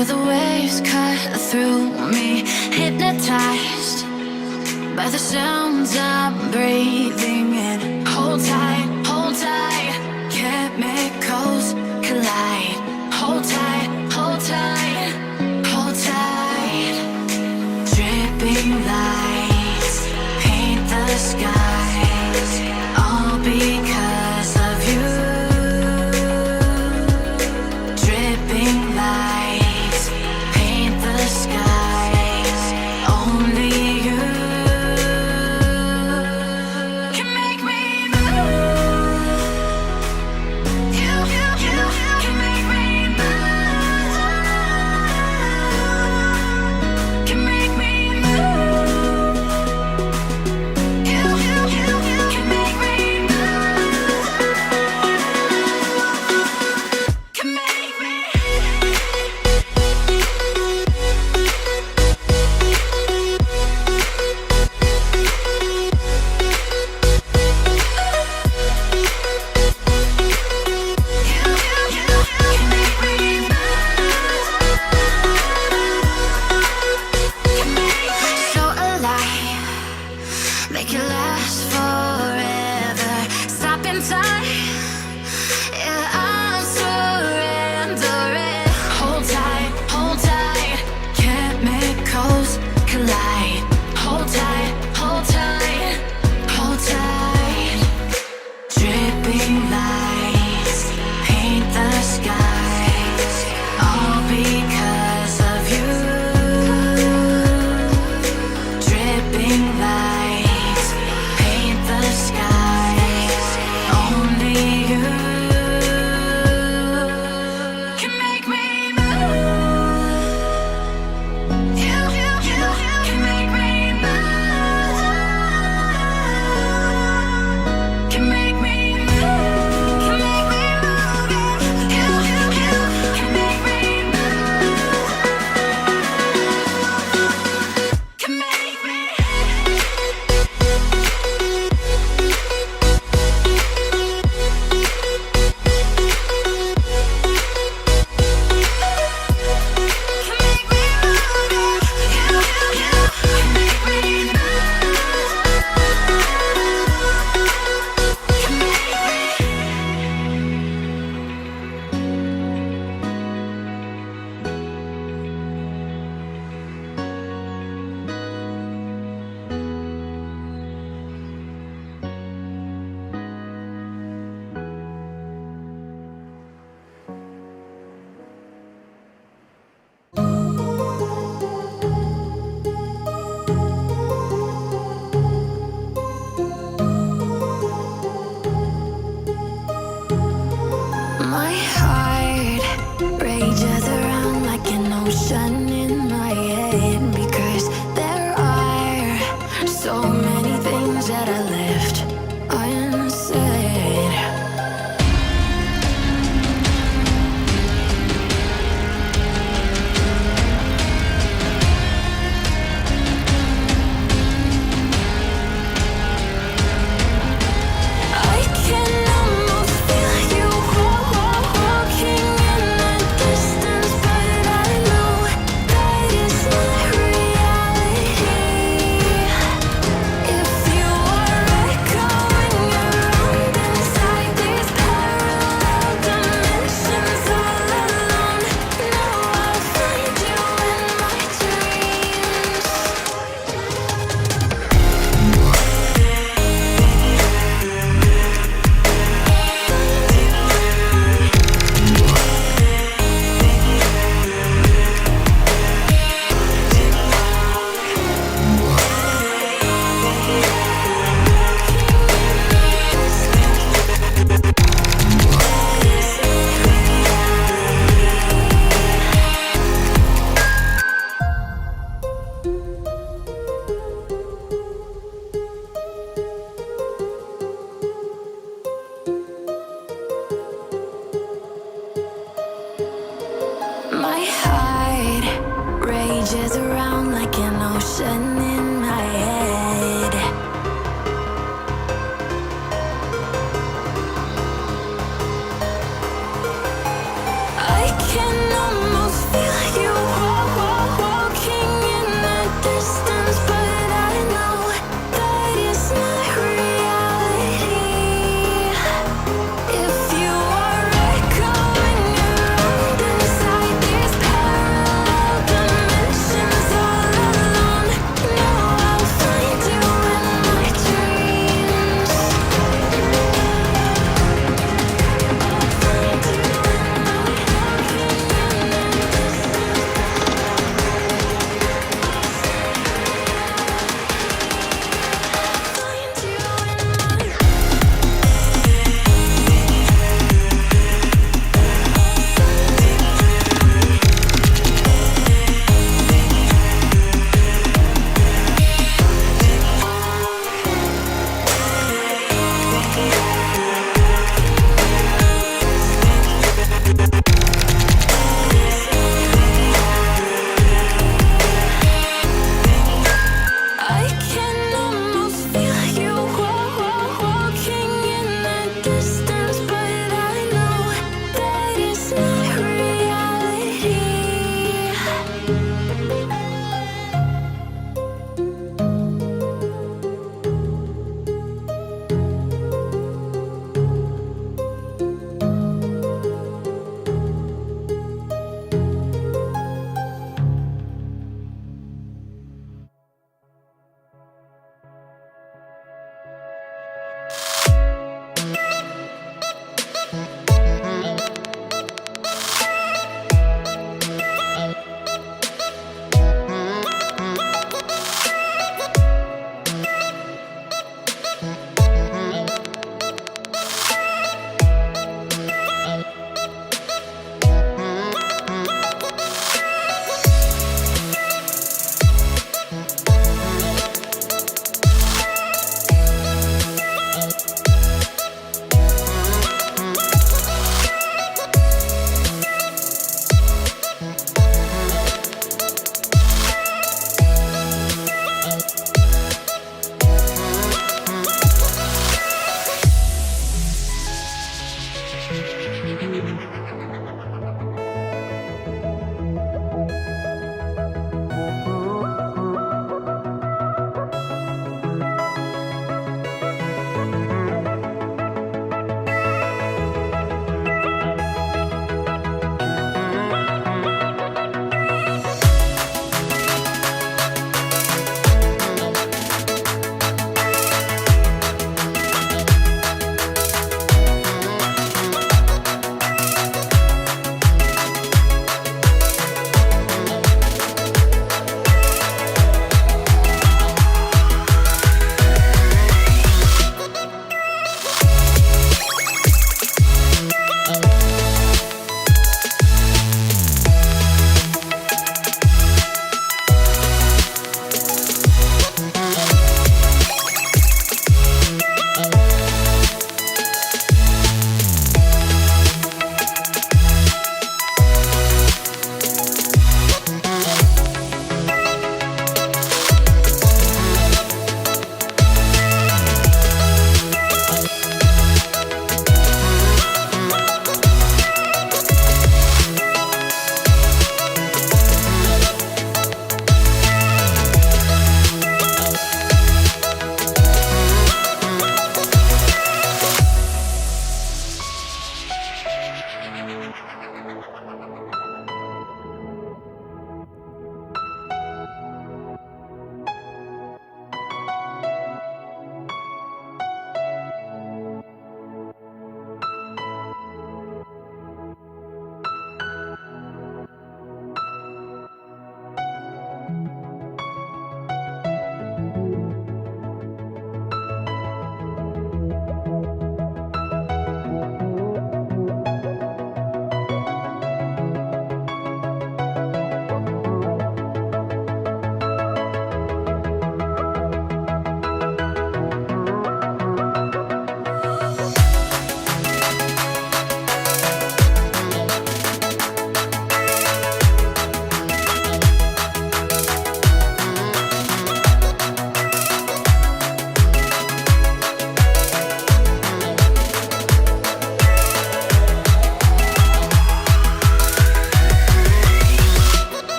Feel the waves cut through me, hypnotized by the sounds I'm breathing in. Hold tight, chemicals collide. Hold tight, hold tight, hold tight. Dripping lights paint the skies, all because of you. Dripping lights paint the skies, only you can make me move. You can make me move. Can make me move. You can make me move. Can make me. So alive, make it last forever. Stop in time, yeah, I'm surrendering. Hold tight, chemicals collide. Hold tight, hold tight, hold tight. Dripping lights paint the skies, all because of you. Dripping lights paint the skies, only you can make me move. You can make me move. Can make me move. Can make me move. You can make me move. Can make me. My heart rages around like an ocean in my head, because there are so many things that I left unsaid. I can almost feel you walking in the distance, but I know that it's not reality. If you are echoing around inside these parallel dimensions all alone, know I'll find you in my dreams. My heart rages around like an ocean in my head. I can almost feel you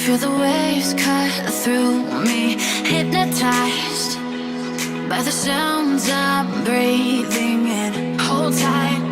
Feel the waves cut through me, hypnotized by the sounds I'm breathing in. Hold tight,